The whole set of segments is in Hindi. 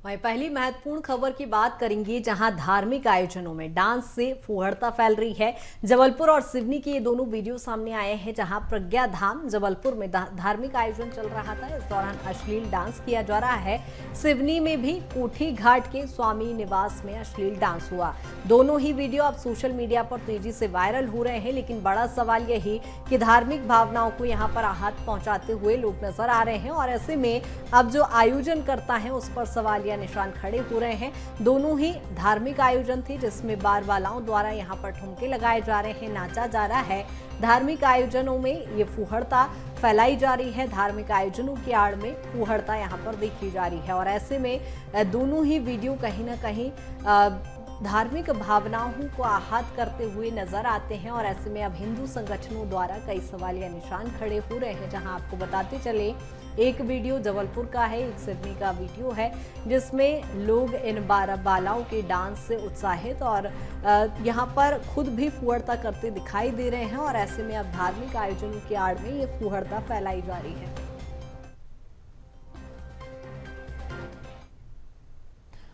वहीं पहली महत्वपूर्ण खबर की बात करेंगे, जहां धार्मिक आयोजनों में डांस से फूहड़ता फैल रही है। जबलपुर और सिवनी के ये दोनों वीडियो सामने आए हैं, जहां प्रज्ञा धाम जबलपुर में धार्मिक आयोजन चल रहा था। इस दौरान अश्लील डांस किया जा रहा है। सिवनी में भी कोठी घाट के स्वामी निवास में अश्लील डांस हुआ। दोनों ही वीडियो अब सोशल मीडिया पर तेजी से वायरल हो रहे हैं, लेकिन बड़ा सवाल यही कि धार्मिक भावनाओं को यहाँ पर आहत पहुंचाते हुए लोग नजर आ रहे हैं, और ऐसे में अब जो आयोजन करता है उस पर सवाल निशान खड़े हो रहे हैं। दोनों ही धार्मिक आयोजन थे, जिसमें बारवालाओं द्वारा यहां पर ठुमके लगाए जा रहे हैं, नाचा जा रहा है। धार्मिक आयोजनों में ये फूहड़ता फैलाई जा रही है। धार्मिक आयोजनों की आड़ में फूहड़ता यहां पर देखी जा रही है, और ऐसे में दोनों ही वीडियो कहीं ना कहीं धार्मिक भावनाओं को आहत करते हुए नजर आते हैं। और ऐसे में अब हिंदू संगठनों द्वारा कई सवालिया निशान खड़े हो रहे हैं। जहां आपको बताते चले, एक वीडियो जबलपुर का है, एक सिवनी का वीडियो है, जिसमें लोग इन बारवालाओं के डांस से उत्साहित और यहां पर खुद भी फूहड़ता करते दिखाई दे रहे हैं। और ऐसे में अब धार्मिक आयोजनों की आड़ में ये फूहड़ता फैलाई जा रही है।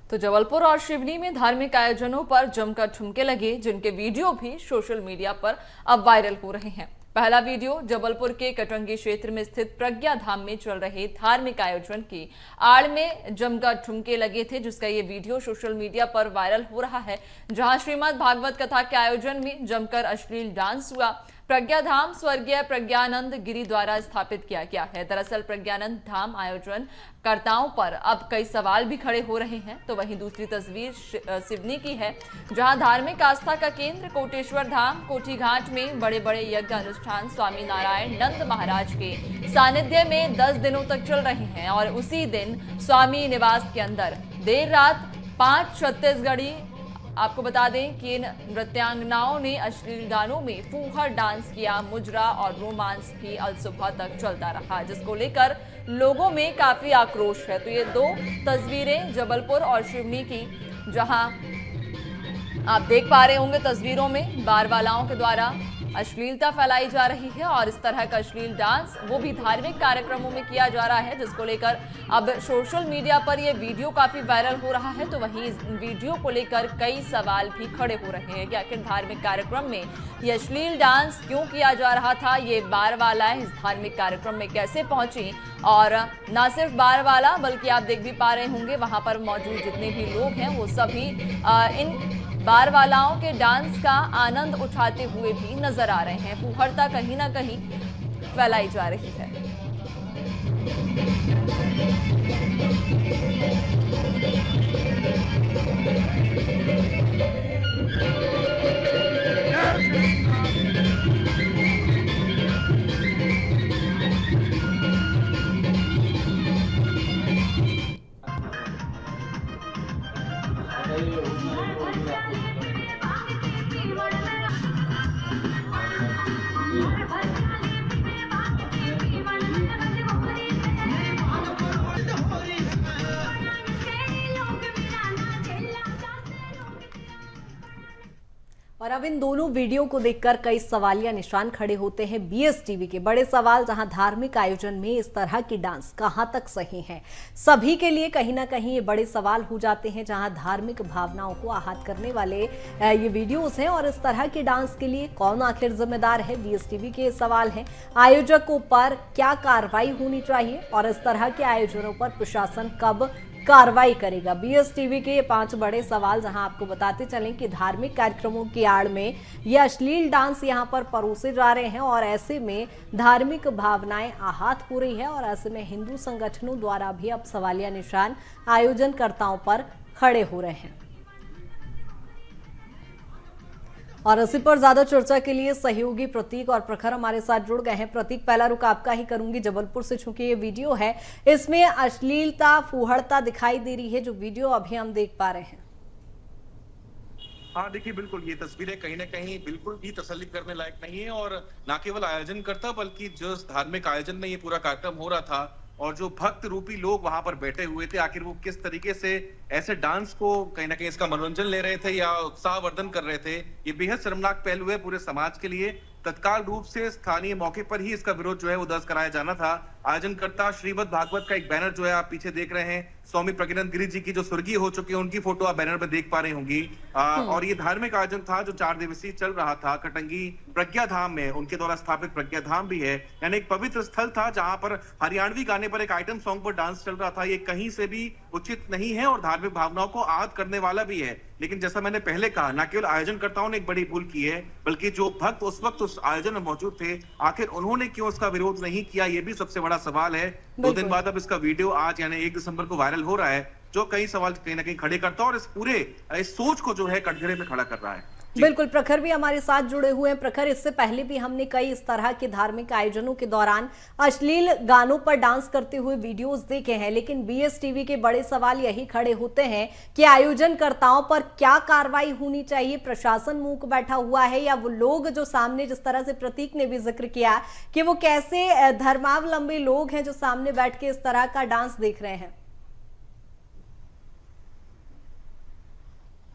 तो जबलपुर और सिवनी में धार्मिक आयोजनों पर जमकर ठुमके लगे, जिनके वीडियो भी सोशल मीडिया पर अब वायरल हो रहे हैं। पहला वीडियो जबलपुर के कटंगी क्षेत्र में स्थित प्रज्ञा धाम में चल रहे धार्मिक आयोजन की आड़ में जमकर ठुमके लगे थे, जिसका ये वीडियो सोशल मीडिया पर वायरल हो रहा है। जहां श्रीमद् भागवत कथा के आयोजन में जमकर अश्लील डांस हुआ। प्रज्ञा धाम स्वर्गीय प्रज्ञानंद गिरी द्वारा स्थापित किया गया है। दरअसल प्रज्ञानंद धाम आयोजन कर्ताओं पर अब कई सवाल भी खड़े हो रहे हैं। तो वहीं दूसरी तस्वीर सिवनी की है, जहां धार्मिक आस्था का केंद्र कोटेश्वर धाम कोठी घाट में बड़े बड़े यज्ञ अनुष्ठान स्वामी नारायण नंद महाराज के सानिध्य में 10 दिनों तक चल रहे हैं। और उसी दिन स्वामी निवास के अंदर देर रात 5 छत्तीसगढ़ी, आपको बता दें कि इन नृत्यांगनाओं ने अश्लील गानों में फूहड़ डांस किया। मुजरा और रोमांस भी अल सुबह तक चलता रहा, जिसको लेकर लोगों में काफी आक्रोश है। तो ये दो तस्वीरें जबलपुर और सिवनी की, जहां आप देख पा रहे होंगे तस्वीरों में बारवालाओं के द्वारा अश्लीलता फैलाई जा रही है। और इस तरह का अश्लील डांस वो भी धार्मिक कार्यक्रमों में किया जा रहा है, जिसको लेकर अब सोशल मीडिया पर ये वीडियो काफी वायरल हो रहा है। तो वहीं इस वीडियो को लेकर कई सवाल भी खड़े हो रहे हैं कि आखिर धार्मिक कार्यक्रम में ये अश्लील डांस क्यों किया जा रहा था। ये बारवालाएं इस धार्मिक कार्यक्रम में कैसे पहुंची, और न सिर्फ बारवाला बल्कि आप देख भी पा रहे होंगे वहां पर मौजूद जितने भी लोग हैं वो सभी इन बारवालाओं के डांस का आनंद उठाते हुए भी नजर आ रहे हैं। फूहड़ता कहीं ना कहीं फैलाई जा रही है। और अब इन दोनों वीडियो को देखकर कई सवालिया निशान खड़े होते हैं। बीएसटीवी के बड़े सवाल, जहां धार्मिक आयोजन में इस तरह की डांस कहां तक सही है। सभी के लिए कहीं ना कहीं ये बड़े सवाल हो जाते हैं, जहां धार्मिक भावनाओं को आहत करने वाले ये वीडियोस हैं। और इस तरह के डांस के लिए कौन आखिर जिम्मेदार है, बीएसटीवी के सवाल हैं। आयोजकों पर क्या कार्रवाई होनी चाहिए, और इस तरह के आयोजनों पर प्रशासन कब कार्रवाई करेगा। बीएसटीवी के 5 बड़े सवाल, जहां आपको बताते चलें कि धार्मिक कार्यक्रमों की आड़ में ये अश्लील डांस यहां पर परोसे जा रहे हैं, और ऐसे में धार्मिक भावनाएं आहत हो रही है। और ऐसे में हिंदू संगठनों द्वारा भी अब सवालिया निशान आयोजनकर्ताओं पर खड़े हो रहे हैं। और इसी पर ज्यादा चर्चा के लिए सहयोगी प्रतीक और प्रखर हमारे साथ जुड़ गए हैं। प्रतीक, पहला रुख आपका ही करूंगी जबलपुर से, चूंकि ये वीडियो है इसमें अश्लीलता फूहड़ता दिखाई दे रही है, जो वीडियो अभी हम देख पा रहे हैं। हाँ देखिए, बिल्कुल ये तस्वीरें कहीं ना कहीं बिल्कुल भी तसल्ली करने लायक नहीं है। और न केवल आयोजन करता बल्कि जो धार्मिक आयोजन में ये पूरा कार्यक्रम हो रहा था और जो भक्त रूपी लोग वहां पर बैठे हुए थे, आखिर वो किस तरीके से ऐसे डांस को कहीं ना कहीं इसका मनोरंजन ले रहे थे या उत्साहवर्धन कर रहे थे, ये बेहद शर्मनाक पहलू है पूरे समाज के लिए। तत्काल रूप से स्थानीय मौके पर ही इसका विरोध जो है वो दर्ज कराया जाना था, आयोजनकर्ता श्रीमद् भागवत का एक बैनर जो है आप पीछे देख रहे हैं, स्वामी प्रज्ञानंद गिरी जी की जो स्वर्गीय हो चुके हैं उनकी फोटो आप बैनर में देख पा रही होंगी। और ये धार्मिक आयोजन था जो 4 दिवसीय चल रहा था कटंगी प्रज्ञा धाम में, उनके द्वारा स्थापित प्रज्ञा धाम भी है, यानी एक पवित्र स्थल था जहां पर हरियाणवी गाने पर एक आइटम सॉन्ग पर डांस चल रहा था। ये कहीं से भी उचित नहीं है और धार्मिक भावनाओं को आहत करने वाला भी है। लेकिन जैसा मैंने पहले कहा, न केवल आयोजनकर्ताओं ने एक बड़ी भूल की है, बल्कि जो भक्त उस वक्त उस आयोजन में मौजूद थे, आखिर उन्होंने क्यों उसका विरोध नहीं किया, ये भी सबसे बड़ा सवाल है। 2 दिन बाद अब इसका वीडियो आज यानी 1 दिसंबर को वायरल हो रहा है, जो कई सवाल कहीं ना कहीं खड़े करता है और इस सोच को जो है कटघरे में खड़ा कर रहा है। बिल्कुल, प्रखर भी हमारे साथ जुड़े हुए हैं। प्रखर, इससे पहले भी हमने कई इस तरह के धार्मिक आयोजनों के दौरान अश्लील गानों पर डांस करते हुए वीडियोस देखे हैं, लेकिन बीएसटीवी के बड़े सवाल यही खड़े होते हैं कि आयोजनकर्ताओं पर क्या कार्रवाई होनी चाहिए। प्रशासन मूक बैठा हुआ है या वो लोग जो सामने, जिस तरह से प्रतीक ने भी जिक्र किया कि वो कैसे धर्मावलंबी लोग हैं जो सामने बैठ के इस तरह का डांस देख रहे हैं।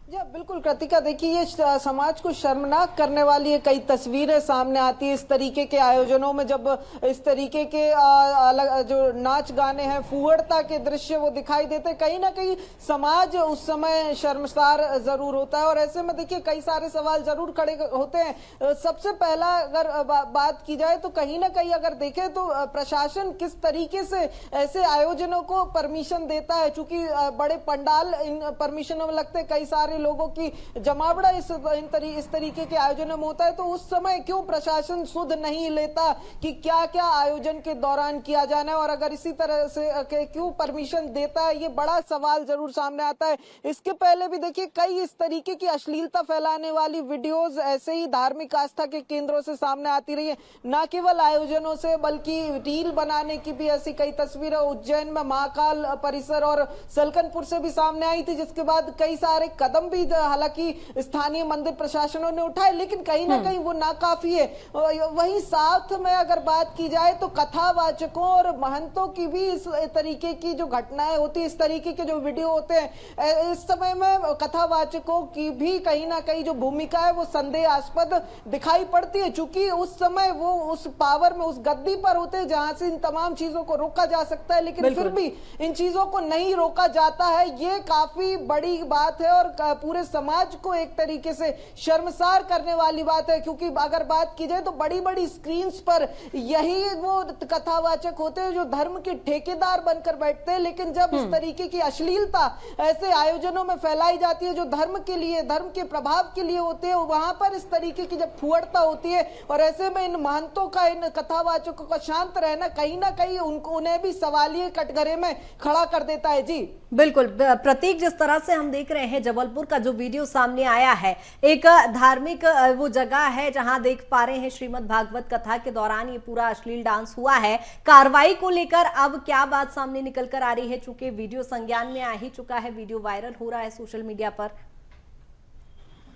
जी बिल्कुल कृतिका, देखिए ये समाज को शर्मनाक करने वाली है कई तस्वीरें सामने आती है इस तरीके के आयोजनों में, जब इस तरीके के अलग जो नाच गाने हैं, फुहड़ता के दृश्य वो दिखाई देते, कहीं ना कहीं समाज उस समय शर्मसार जरूर होता है। और ऐसे में देखिए कई सारे सवाल जरूर खड़े होते हैं। सबसे पहला अगर बात की जाए तो कहीं ना कहीं अगर देखें तो प्रशासन किस तरीके से ऐसे आयोजनों को परमिशन देता है, चूंकि बड़े पंडाल इन परमिशनों में लगते, कई सारे लोगों की जमावड़ा इस तरीके के आयोजन में होता है, तो उस समय क्यों प्रशासन सुध नहीं लेता कि क्या क्या आयोजन के दौरान किया जाना है, और अगर इसी तरह से क्यों परमिशन देता है, ये बड़ा सवाल जरूर सामने आता है। इसके पहले भी देखिए कई इस तरीके की अश्लीलता फैलाने वाली वीडियोस ऐसे ही धार्मिक आस्था के केंद्रों से सामने आती रही है, न केवल आयोजनों से बल्कि रील बनाने की भी ऐसी कई तस्वीरें उज्जैन में महाकाल परिसर और सलकनपुर से भी सामने आई थी, जिसके बाद कई सारे कदम भी हालांकि स्थानीय मंदिर प्रशासनों ने उठाए, लेकिन कहीं ना कहीं वो नाकाफी है। वहीं साथ में अगर बात की जाए तो कथावाचकों और महंतों की भी इस तरीके की जो घटनाएं होती है, इस तरीके के जो वीडियो होते हैं, इस समय में कथावाचकों की भी कहीं ना कहीं जो भूमिका है वो संदेहास्पद दिखाई पड़ती है, चूंकि उस समय वो उस पावर में, उस गद्दी पर होते हैं जहां से इन तमाम चीजों को रोका जा सकता है, लेकिन फिर भी इन चीजों को नहीं रोका जाता है। ये काफी बड़ी बात है और पूरे समाज को एक तरीके से शर्मसार करने वाली बात है, क्योंकि अगर बात की जाए तो बड़ी बड़ी स्क्रीन पर यही वो कथावाचक होते हैं जो धर्म के ठेकेदार बनकर बैठते हैं, लेकिन जब इस तरीके की अश्लीलता ऐसे आयोजनों में फैलाई जाती है जो धर्म के लिए, धर्म के प्रभाव के लिए होते हैं, वहां पर इस तरीके की जब फुहड़ता होती है, और ऐसे में इन महंतों का, इन कथावाचकों का शांत रहना कहीं ना कहीं उन्हें भी सवालिए कटघरे में खड़ा कर देता है। जी बिल्कुल प्रतीक, जिस तरह से हम देख रहे हैं जबलपुर का जो वीडियो सामने आया है, एक धार्मिक वो जगह है जहां देख पा रहे हैं श्रीमद् भागवत कथा के दौरान ये पूरा अश्लील डांस हुआ है। कार्रवाई को लेकर अब क्या बात सामने निकल कर आ रही है, चूंकि वीडियो संज्ञान में आ ही चुका है, वीडियो वायरल हो रहा है सोशल मीडिया पर।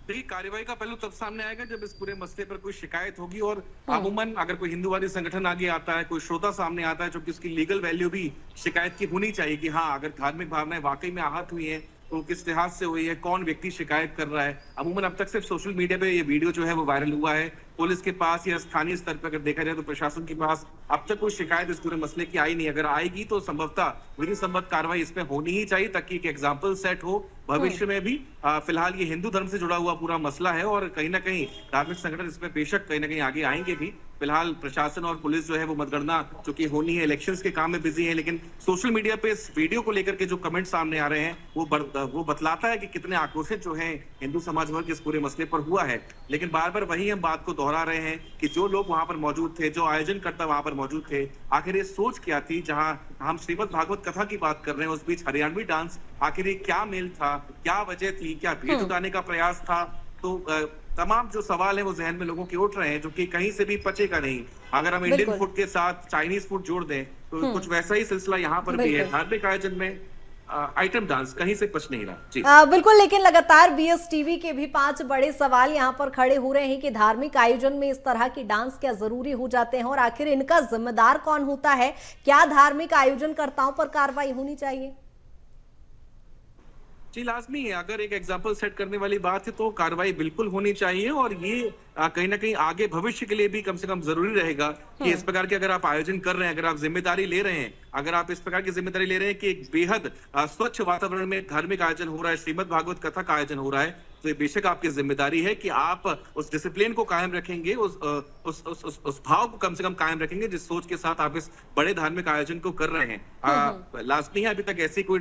देखिए, कार्रवाई का पहलू तब सामने आएगा जब इस पूरे मसले पर कोई शिकायत होगी, और अमूमन अगर कोई हिंदूवादी संगठन आगे आता है, कोई श्रोता सामने आता है, जो कि उसकी लीगल वैल्यू भी शिकायत की होनी चाहिए कि हाँ, अगर धार्मिक भावनाएं वाकई में आहत हुई है तो किस लिहाज से हुई है, कौन व्यक्ति शिकायत कर रहा है। अमूमन अब तक सिर्फ सोशल मीडिया पे ये वीडियो जो है वो वायरल हुआ है। पुलिस के पास या स्थानीय स्तर पर अगर देखा जाए तो प्रशासन के पास अब तक कोई शिकायत इस पूरे मसले की आई नहीं। अगर आएगी तो संभवतः विधि सम्मत कार्रवाई इसमें होनी ही चाहिए, ताकि एक एग्जाम्पल सेट हो भविष्य में भी। फिलहाल ये हिंदू धर्म से जुड़ा हुआ पूरा मसला है और कहीं ना कहीं धार्मिक संगठन इसमें बेशक कहीं ना कहीं आगे आएंगे भी। फिलहाल प्रशासन और पुलिस जो है वो मतगणना चूंकि होनी है, इलेक्शंस के काम में बिजी है, लेकिन सोशल मीडिया पे इस वीडियो को लेकर के जो कमेंट सामने आ रहे हैं वो बतलाता है कि कितने आक्रोशित जो है हिंदू समाज वर्ग इस पूरे मसले पर हुआ है। लेकिन बार बार वही हम बात को दोहरा रहे हैं कि जो लोग वहां पर मौजूद थे, जो आयोजनकर्ता वहां पर मौजूद थे, आखिर ये सोच क्या थी। जहां हम श्रीमद् भागवत कथा की बात कर रहे हैं, उस बीच हरियाणवी डांस, आखिर ये क्या मेल था, क्या वजह थी, क्या भीड़ जुटाने का प्रयास था। तो तमाम जो सवाल है वो जहन में लोगों के उठ रहे हैं, जो कि कहीं से भी पचेगा नहीं। अगर हम इंडियन फूड के साथ चाइनीज फूड जोड़ दें तो कुछ वैसा ही सिलसिला यहाँ पर भी है। धार्मिक आयोजन में आइटम डांस कहीं से पच नहीं रहा। जी बिल्कुल, लेकिन लगातार बीएसटीवी के भी 5 बड़े सवाल यहाँ पर खड़े हो रहे हैं कि धार्मिक आयोजन में इस तरह की डांस क्या जरूरी हो जाते हैं और आखिर इनका जिम्मेदार कौन होता है। क्या धार्मिक आयोजनकर्ताओं पर कार्रवाई होनी चाहिए? जी, लाज़मी है। अगर एक एग्जाम्पल सेट करने वाली बात है तो कार्रवाई बिल्कुल होनी चाहिए, और ये कहीं न कहीं आगे भविष्य के लिए भी कम से कम ज़रूरी रहेगा कि इस प्रकार के अगर आप आयोजन कर रहे हैं, अगर आप ज़िम्मेदारी ले रहे हैं, अगर आप इस प्रकार की ज़िम्मेदारी ले रहे हैं कि एक बेहद स्वच्छ वातावरण में धार्मिक आयोजन हो रहा है, श्रीमद् भागवत कथा का आयोजन हो रहा है, तो ये बेशक आपकी ज़िम्मेदारी है कि आप उस डिसिप्लिन को कायम रखेंगे, उस भाव को कम से कम कायम रखेंगे, जिस सोच के साथ आप इस बड़े धार्मिक आयोजन को कर रहे हैं। लाज़मी है, अभी तक ऐसी कोई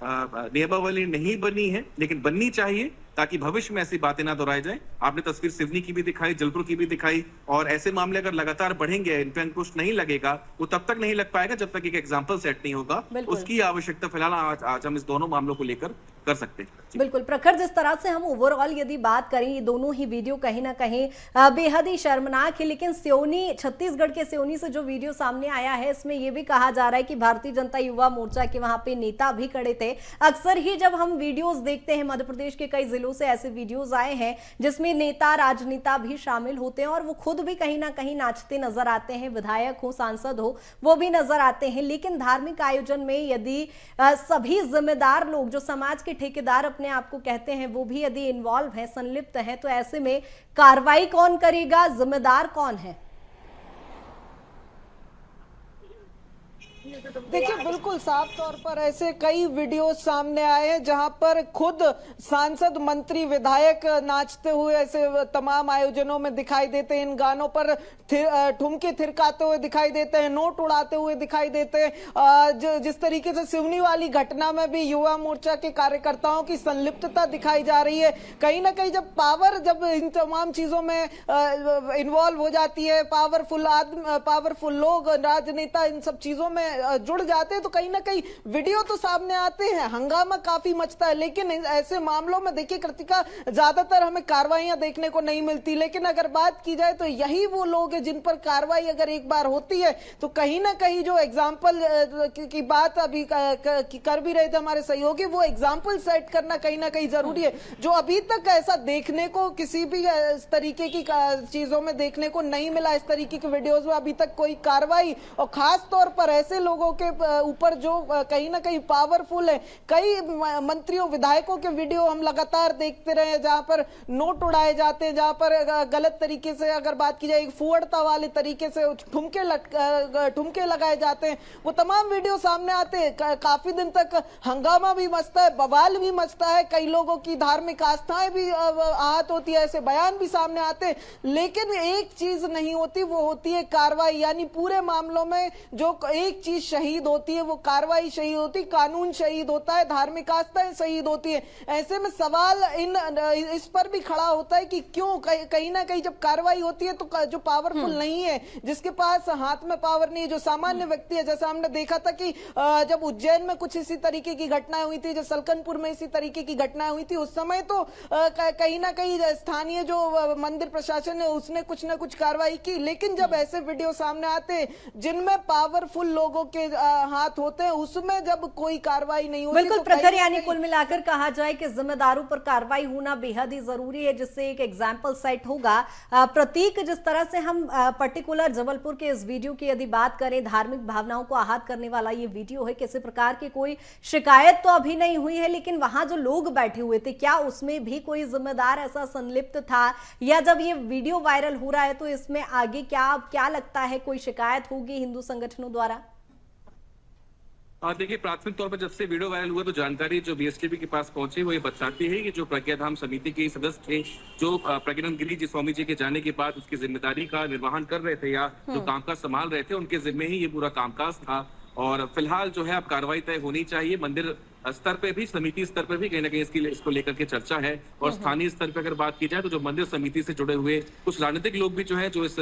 नियमावली नहीं बनी है, लेकिन बननी चाहिए ताकि भविष्य में ऐसी बातें ना दोहराई जाए। आपने तस्वीर सिवनी की भी दिखाई, जबलपुर की भी दिखाई, और ऐसे मामले अगर लगातार बढ़ेंगे, इन पे अंकुश नहीं लगेगा, वो तब तक नहीं लग पाएगा जब तक एक एग्जाम्पल सेट नहीं होगा। उसकी आवश्यकता फिलहाल आज हम इस दोनों मामलों को लेकर कर सकते हैं। बिल्कुल प्रखर, जिस तरह से हम ओवरऑल यदि बात करें, ये दोनों ही वीडियो कहीं ना कहीं बेहद ही शर्मनाक है, लेकिन सिवनी, छत्तीसगढ़ के सिवनी से जो वीडियो सामने आया है, इसमें यह भी कहा जा रहा है कि भारतीय जनता युवा मोर्चा के वहां पे नेता भी खड़े थे। अक्सर ही जब हम वीडियोस देखते हैं, मध्य प्रदेश के कई जिलों से ऐसे वीडियोस आए हैं जिसमें नेता, राजनेता भी शामिल होते हैं और वो खुद भी कहीं ना कहीं नाचते नजर आते हैं, विधायक हो, सांसद हो, वो भी नजर आते हैं। लेकिन धार्मिक आयोजन में यदि सभी जिम्मेदार लोग, जो समाज के ठेकेदार अपने आप को कहते हैं, वो भी यदि इन्वॉल्व है, संलिप्त है, तो ऐसे में कार्रवाई कौन करेगा, जिम्मेदार कौन है? देखिए, बिल्कुल साफ तौर पर ऐसे कई वीडियो सामने आए हैं जहां पर खुद सांसद, मंत्री, विधायक नाचते हुए ऐसे तमाम आयोजनों में दिखाई देते हैं। इन गानों पर ठुमके थिरकाते हुए दिखाई देते हैं, नोट उड़ाते हुए दिखाई देते हैं। जिस तरीके से सिवनी वाली घटना में भी युवा मोर्चा के कार्यकर्ताओं की संलिप्तता दिखाई जा रही है। कहीं ना कहीं जब इन तमाम चीजों में इन्वॉल्व हो जाती है, पावरफुल लोग, राजनेता इन सब चीजों में जुड़ जाते हैं, तो कहीं ना कहीं वीडियो तो सामने आते हैं, हंगामा काफी मचता है। लेकिन ऐसे मामलों में देखिए कृतिका, ज्यादातर हमें कार्रवाइयां देखने को नहीं मिलती। लेकिन अगर बात की जाए तो यही वो लोग हैं जिन पर कार्रवाई अगर एक बार होती है तो कहीं ना कहीं जो एग्जाम्पल की बात अभी कर भी रहे थे हमारे सहयोगी, वो एग्जाम्पल सेट करना कहीं ना कहीं जरूरी है, जो अभी तक ऐसा देखने को किसी भी इस तरीके की चीजों में देखने को नहीं मिला। इस तरीके के वीडियोज में अभी तक कोई कार्रवाई, और खास तौर पर ऐसे लोगों के ऊपर जो कहीं ना कहीं पावरफुल है। कई मंत्रियों, विधायकों के वीडियो हम लगातार देखते रहे हैं जहां पर नोट उड़ाए जाते हैं, जहां पर गलत तरीके से अगर बात की जाए, फुहड़ता वाले तरीके से ठुमके लगाए जाते हैं। वो तमाम वीडियो सामने आते हैं। काफी दिन तक हंगामा भी मचता है, बवाल भी मचता है, कई लोगों की धार्मिक आस्थाएं भी आहत होती है, ऐसे बयान भी सामने आते हैं। लेकिन एक चीज नहीं होती, वो होती है कार्रवाई। यानी पूरे मामलों में जो एक चीज शहीद होती है वो कार्रवाई शहीद होती, कानून शहीद होता है, धार्मिक आस्थाएं शहीद होती है। ऐसे में सवाल इस पर भी खड़ा होता है कि क्यों कहीं ना कहीं जब कार्रवाई होती है तो जो पावरफुल नहीं है, जिसके पास हाथ में पावर नहीं है, जो सामान्य व्यक्ति है, जैसा हमने देखा था कि जब उज्जैन में कुछ इसी तरीके की घटनाएं हुई थी, जब सलकनपुर में इसी तरीके की घटनाएं हुई थी, उस समय तो कहीं ना कहीं स्थानीय जो मंदिर प्रशासन है उसने कुछ ना कुछ कार्रवाई की। लेकिन जब ऐसे वीडियो सामने आते जिनमें पावरफुल लोगों के हाथ होते हैं, उसमें जब कोई कार्रवाई नहीं होती। बिल्कुल प्रखर, यानी कुल मिलाकर कहा जाए कि जिम्मेदारों पर कार्रवाई होना बेहद ही जरूरी है, जिससे एक एग्जाम्पल सेट होगा। प्रतीक, जिस तरह से हम पर्टिकुलर जबलपुर के इस वीडियो की यदि बात करें, धार्मिक भावनाओं को आहत करने वाला ये वीडियो है, किसी प्रकार की कोई शिकायत तो अभी नहीं हुई है, लेकिन वहां जो लोग बैठे हुए थे, क्या उसमें भी कोई जिम्मेदार ऐसा संलिप्त था, या जब ये वीडियो वायरल हो रहा है तो इसमें आगे क्या लगता है, कोई शिकायत होगी हिंदू संगठनों द्वारा? देखिए, प्राथमिक तौर पर जब से वीडियो वायरल हुआ तो जानकारी जो बीएसटीपी के पास पहुंची वो ये बताती है कि जो प्रज्ञाधाम समिति के सदस्य थे, जो प्रज्ञानंद गिरी जी स्वामी जी के जाने के बाद उसकी जिम्मेदारी का निर्वहन कर रहे थे या जो कामकाज संभाल रहे थे, उनके जिम्मे ही ये पूरा कामकाज था। और फिलहाल जो है अब कार्रवाई तय होनी चाहिए। मंदिर स्तर पे भी, समिति स्तर पे भी कहीं ना कहीं इसको लेकर के चर्चा है। और स्थानीय स्तर पे अगर बात की जाए तो जो मंदिर समिति से जुड़े हुए कुछ राजनीतिक लोग भी जो है, जो इस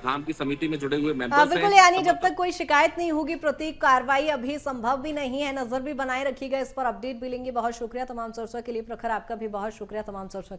धाम की समिति में जुड़े हुए मेंबर्स हैं। बिल्कुल, यानी जब तक कोई शिकायत नहीं होगी प्रतीक, कार्रवाई अभी संभव भी नहीं है। नजर भी बनाए रखिएगा इस पर, अपडेट भी लेंगे। बहुत शुक्रिया तमाम चर्चा के लिए। प्रखर, आपका भी बहुत शुक्रिया तमाम चर्चा